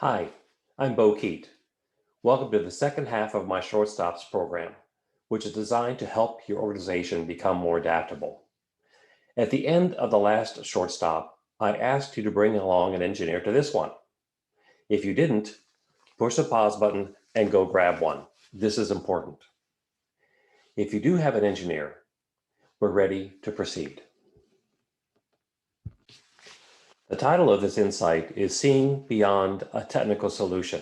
Hi, I'm Beau Keyte. Welcome to the second half of my Shortstops program, which is designed to help your organization become more adaptable. At the end of the last shortstop, I asked you to bring along an engineer to this one. If you didn't, push the pause button and go grab one. This is important. If you do have an engineer, we're ready to proceed. The title of this insight is Seeing Beyond a Technical Solution.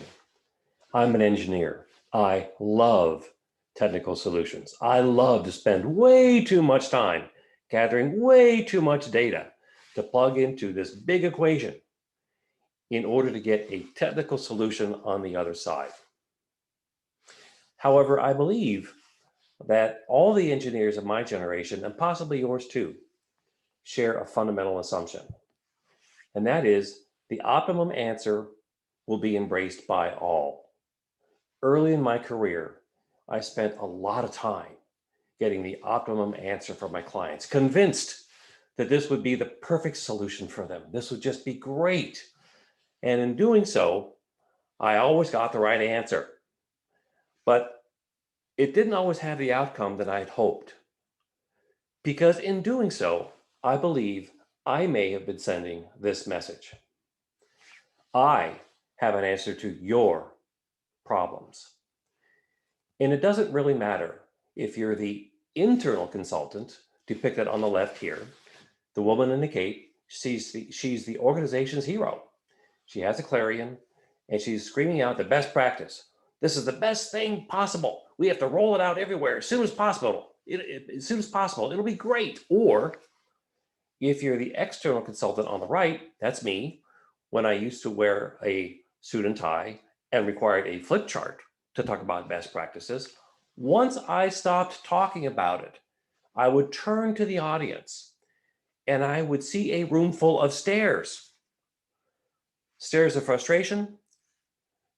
I'm an engineer. I love technical solutions. I love to spend way too much time gathering way too much data to plug into this big equation in order to get a technical solution on the other side. However, I believe that all the engineers of my generation, and possibly yours too, share a fundamental assumption, and that is the optimum answer will be embraced by all. Early in my career, I spent a lot of time getting the optimum answer for my clients, convinced that this would be the perfect solution for them. This would just be great. And in doing so, I always got the right answer. But it didn't always have the outcome that I had hoped. Because in doing so, I believe I may have been sending this message. I have an answer to your problems. And it doesn't really matter if you're the internal consultant, depicted on the left here, the woman in the cape, she's the organization's hero. She has a clarion and she's screaming out the best practice. This is the best thing possible. We have to roll it out everywhere as soon as possible. As soon as possible, it'll be great. Or if you're the external consultant on the right, that's me, when I used to wear a suit and tie and required a flip chart to talk about best practices. Once I stopped talking about it, I would turn to the audience and I would see a room full of stares. Stares of frustration,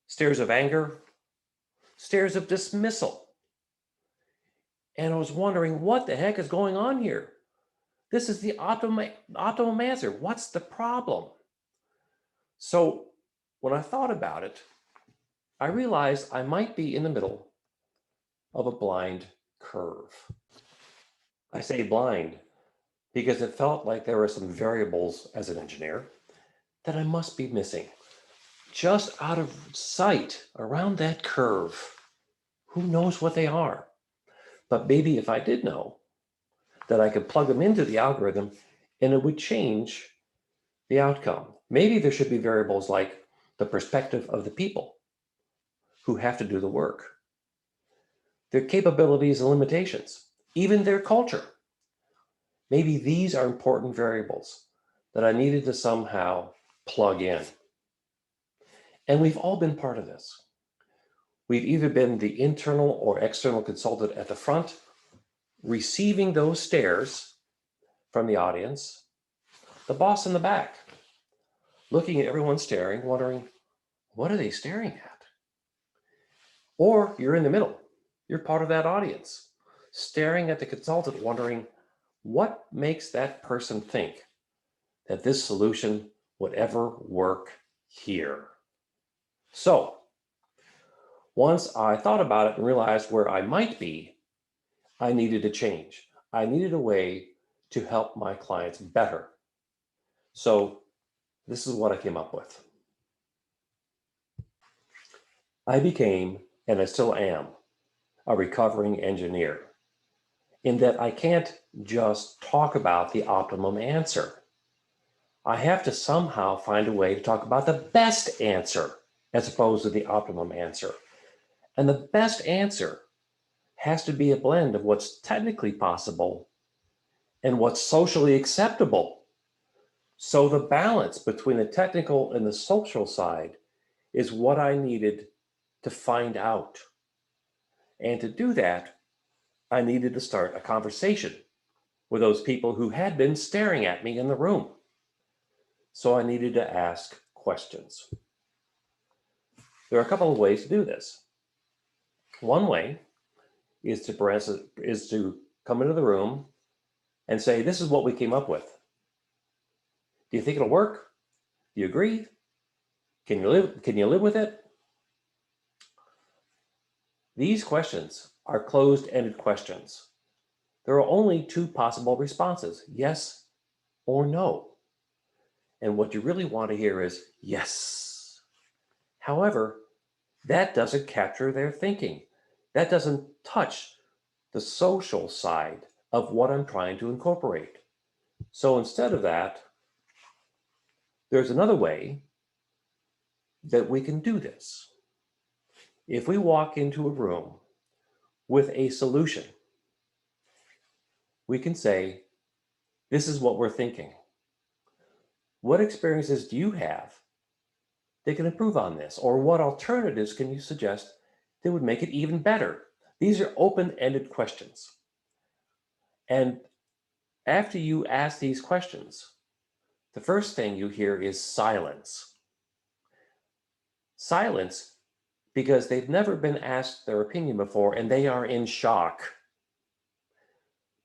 stares of anger, stares of dismissal. And I was wondering, what the heck is going on here? This is the optimum answer. What's the problem? So when I thought about it, I realized I might be in the middle of a blind curve. I say blind because it felt like there were some variables as an engineer that I must be missing. Just out of sight around that curve. Who knows what they are? But maybe if I did know, that I could plug them into the algorithm and it would change the outcome. Maybe there should be variables like the perspective of the people who have to do the work, their capabilities and limitations, even their culture. Maybe these are important variables that I needed to somehow plug in. And we've all been part of this. We've either been the internal or external consultant at the front, receiving those stares from the audience, the boss in the back, looking at everyone staring, wondering, what are they staring at? Or you're in the middle. You're part of that audience, staring at the consultant, wondering, what makes that person think that this solution would ever work here? So once I thought about it and realized where I might be, I needed a change. I needed a way to help my clients better. So this is what I came up with. I became, and I still am, a recovering engineer, in that I can't just talk about the optimum answer. I have to somehow find a way to talk about the best answer as opposed to the optimum answer. And the best answer has to be a blend of what's technically possible and what's socially acceptable. So the balance between the technical and the social side is what I needed to find out. And to do that, I needed to start a conversation with those people who had been staring at me in the room. So I needed to ask questions. There are a couple of ways to do this. One way is to come into the room and say, this is what we came up with. Do you think it'll work? Do you agree? Can you live with it? These questions are closed-ended questions. There are only two possible responses, yes or no. And what you really want to hear is yes. However, that doesn't capture their thinking. That doesn't touch the social side of what I'm trying to incorporate. So instead of that, there's another way that we can do this. If we walk into a room with a solution, we can say, this is what we're thinking. What experiences do you have that can improve on this? Or what alternatives can you suggest that would make it even better? These are open-ended questions. And after you ask these questions, the first thing you hear is silence. Silence because they've never been asked their opinion before and they are in shock.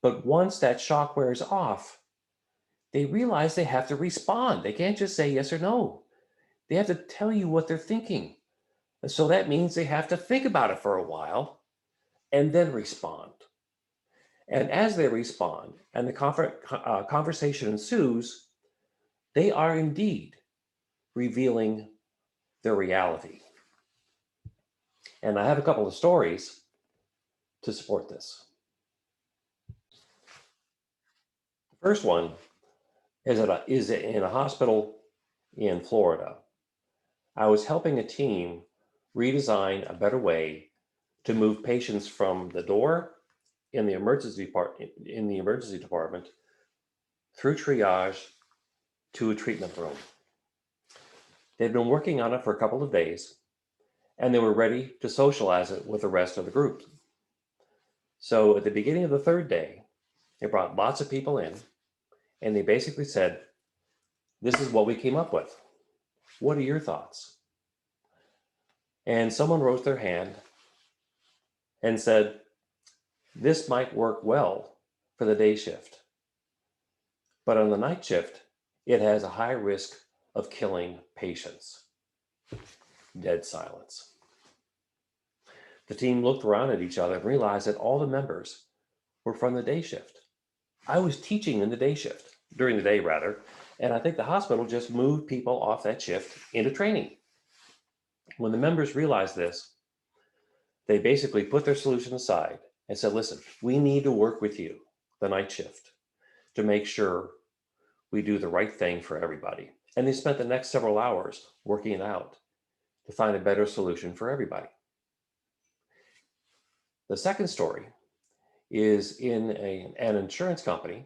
But once that shock wears off, they realize they have to respond. They can't just say yes or no. They have to tell you what they're thinking. And so that means they have to think about it for a while and then respond. And as they respond and the conversation ensues, they are indeed revealing their reality. And I have a couple of stories to support this. The first one is in a hospital in Florida. I was helping a team redesign a better way to move patients from the door in the emergency department through triage to a treatment room. They'd been working on it for a couple of days, and they were ready to socialize it with the rest of the group. So at the beginning of the third day, they brought lots of people in, and they basically said, this is what we came up with. What are your thoughts? And someone raised their hand and said, this might work well for the day shift, but on the night shift, it has a high risk of killing patients. Dead silence. The team looked around at each other and realized that all the members were from the day shift. I was teaching in the day shift, during the day rather, and I think the hospital just moved people off that shift into training. When the members realized this, they basically put their solution aside and said, listen, we need to work with you, the night shift, to make sure we do the right thing for everybody. And they spent the next several hours working it out to find a better solution for everybody. The second story is in an insurance company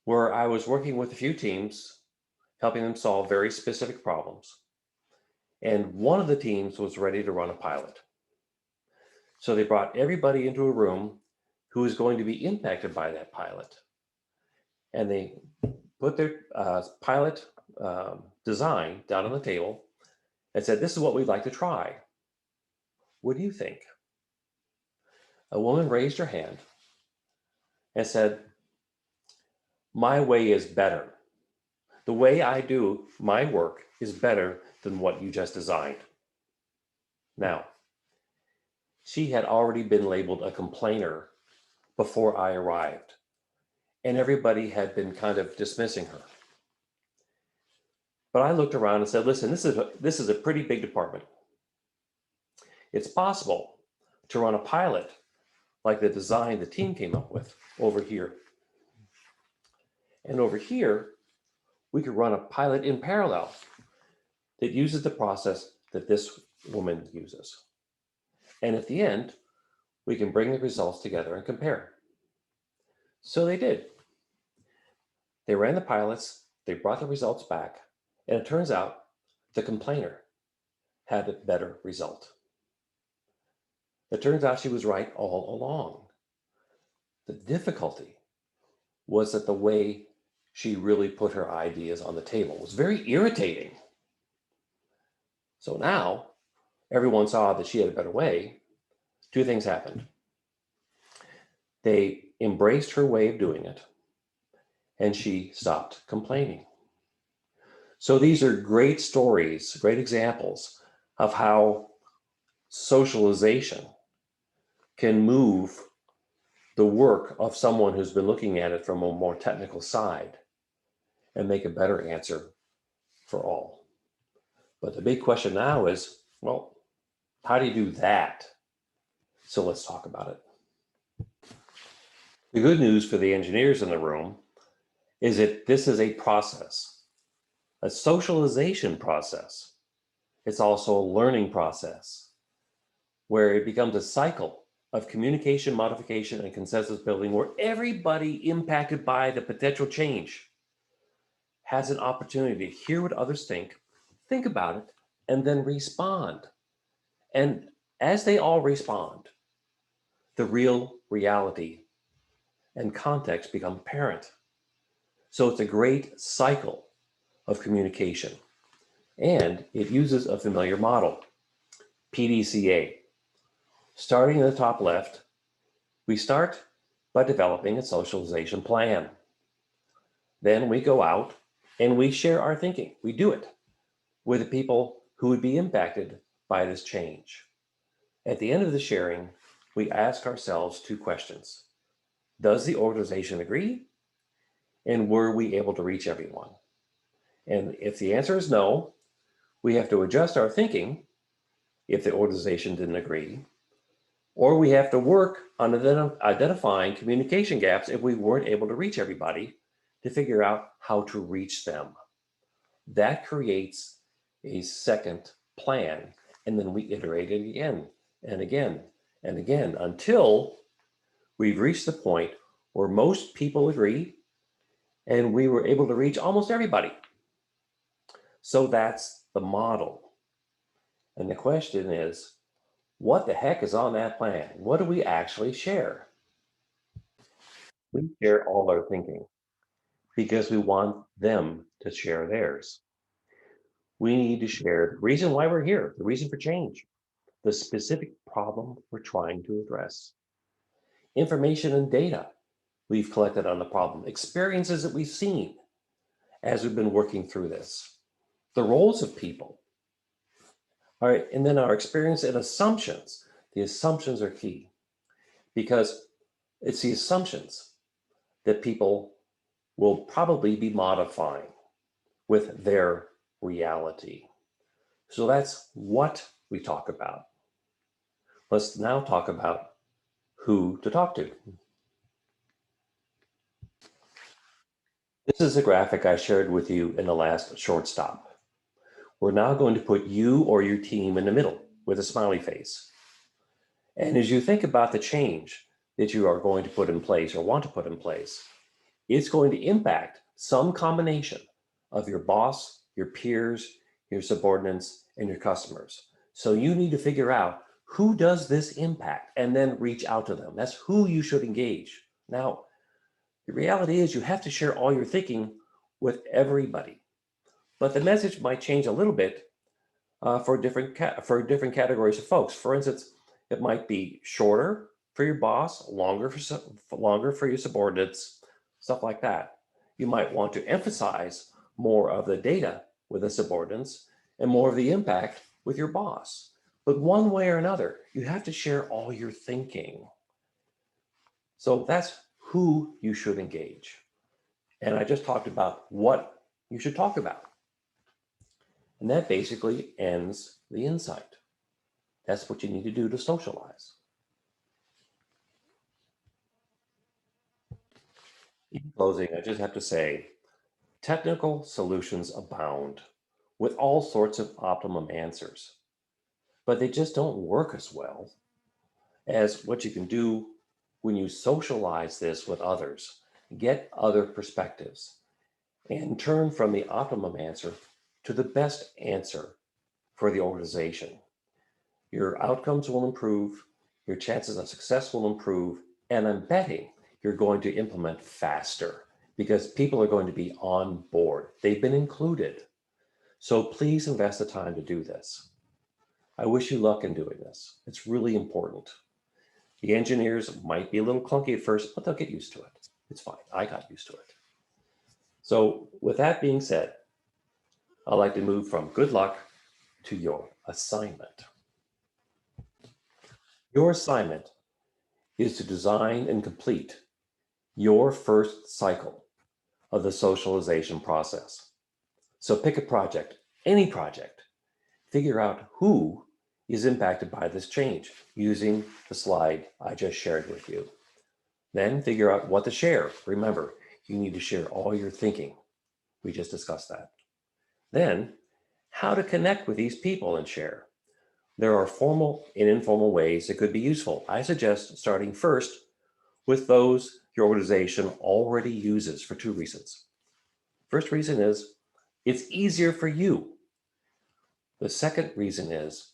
where I was working with a few teams, helping them solve very specific problems. And one of the teams was ready to run a pilot. So they brought everybody into a room who was going to be impacted by that pilot. And they put their pilot design down on the table and said, this is what we'd like to try. What do you think? A woman raised her hand and said, my way is better. The way I do my work is better than what you just designed. Now, she had already been labeled a complainer before I arrived, and everybody had been kind of dismissing her. But I looked around and said, listen, this is a pretty big department. It's possible to run a pilot like the design the team came up with over here. And over here, we could run a pilot in parallel that uses the process that this woman uses. And at the end, we can bring the results together and compare. So they did. They ran the pilots, they brought the results back, and it turns out the complainer had a better result. It turns out she was right all along. The difficulty was that the way she really put her ideas on the table was very irritating. So now everyone saw that she had a better way. Two things happened. They embraced her way of doing it, and she stopped complaining. So these are great stories, great examples of how socialization can move the work of someone who's been looking at it from a more technical side and make a better answer for all. But the big question now is, well, how do you do that? So let's talk about it. The good news for the engineers in the room is that this is a process, a socialization process. It's also a learning process where it becomes a cycle of communication, modification, and consensus building where everybody impacted by the potential change has an opportunity to hear what others think about it, and then respond. And as they all respond, the real reality and context become apparent. So it's a great cycle of communication. And it uses a familiar model, PDCA. Starting in the top left, we start by developing a socialization plan. Then we go out and we share our thinking. We do it with the people who would be impacted by this change. At the end of the sharing, we ask ourselves two questions. Does the organization agree? And were we able to reach everyone? And if the answer is no, we have to adjust our thinking if the organization didn't agree, or we have to work on identifying communication gaps if we weren't able to reach everybody to figure out how to reach them. That creates a second plan, and then we iterate it again and again and again until we've reached the point where most people agree and we were able to reach almost everybody. So that's the model. And the question is, what the heck is on that plan? What do we actually share? We share all our thinking because we want them to share theirs. We need to share the reason why we're here, the reason for change, the specific problem we're trying to address, information and data we've collected on the problem, experiences that we've seen as we've been working through this, the roles of people. All right, and then our experience and assumptions. The assumptions are key because it's the assumptions that people will probably be modifying with their reality. So that's what we talk about. Let's now talk about who to talk to. This is a graphic I shared with you in the last short stop. We're now going to put you or your team in the middle with a smiley face. And as you think about the change that you are going to put in place or want to put in place, it's going to impact some combination of your boss, your peers, your subordinates, and your customers. So you need to figure out who does this impact and then reach out to them. That's who you should engage. Now, the reality is you have to share all your thinking with everybody, but the message might change a little bit for different categories of folks. For instance, it might be shorter for your boss, longer for your subordinates, stuff like that. You might want to emphasize more of the data with the subordinates and more of the impact with your boss. But one way or another, you have to share all your thinking. So that's who you should engage. And I just talked about what you should talk about. And that basically ends the insight. That's what you need to do to socialize. In closing, I just have to say, technical solutions abound with all sorts of optimum answers, but they just don't work as well as what you can do when you socialize this with others, get other perspectives, and turn from the optimum answer to the best answer for the organization. Your outcomes will improve, your chances of success will improve, and I'm betting you're going to implement faster because people are going to be on board. They've been included. So please invest the time to do this. I wish you luck in doing this. It's really important. The engineers might be a little clunky at first, but they'll get used to it. It's fine. I got used to it. So with that being said, I'd like to move from good luck to your assignment. Your assignment is to design and complete your first cycle of the socialization process. So pick a project, any project. Figure out who is impacted by this change using the slide I just shared with you. Then figure out what to share. Remember, you need to share all your thinking. We just discussed that. Then, how to connect with these people and share. There are formal and informal ways that could be useful. I suggest starting first with those your organization already uses for two reasons. First reason is it's easier for you. The second reason is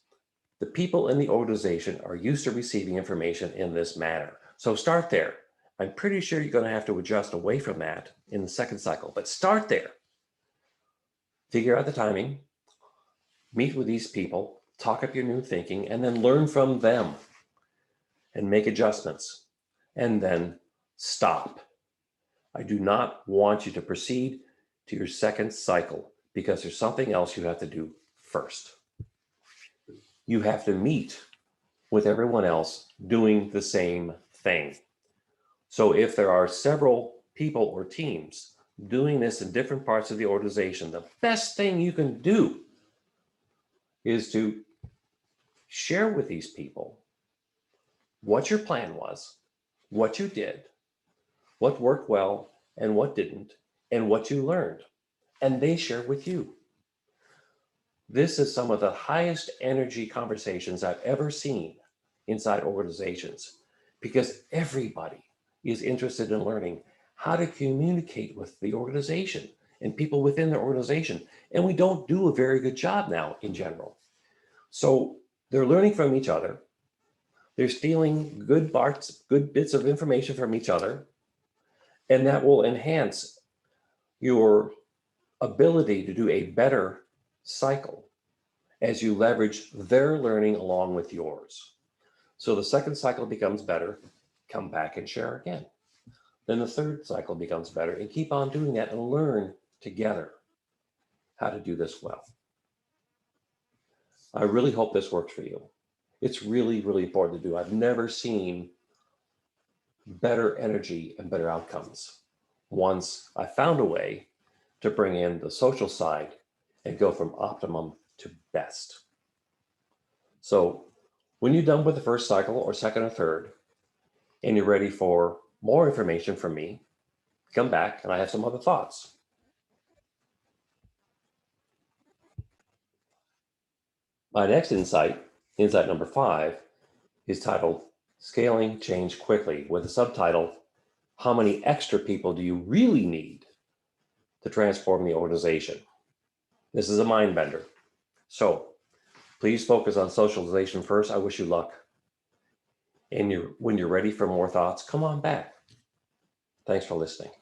the people in the organization are used to receiving information in this manner. So start there. I'm pretty sure you're going to have to adjust away from that in the second cycle, but start there. Figure out the timing, meet with these people, talk up your new thinking, and then learn from them and make adjustments. And then stop. I do not want you to proceed to your second cycle because there's something else you have to do first. You have to meet with everyone else doing the same thing. So if there are several people or teams doing this in different parts of the organization, the best thing you can do is to share with these people what your plan was, what you did, what worked well and what didn't, and what you learned. And they share with you. This is some of the highest energy conversations I've ever seen inside organizations because everybody is interested in learning how to communicate with the organization and people within the organization. And we don't do a very good job now in general. So they're learning from each other. They're stealing good bits of information from each other. And that will enhance your ability to do a better cycle as you leverage their learning along with yours. So the second cycle becomes better, come back and share again. Then the third cycle becomes better and keep on doing that and learn together how to do this well. I really hope this works for you. It's really, really important to do. I've never seen better energy and better outcomes once I found a way to bring in the social side and go from optimum to best. So when you're done with the first cycle or second or third, and you're ready for more information from me, come back and I have some other thoughts. My next insight number 5, is titled Scaling Change Quickly with the subtitle, How Many Extra People Do You Really Need to Transform the Organization? This is a mind bender. So please focus on socialization first. I wish you luck. And when you're ready for more thoughts, come on back. Thanks for listening.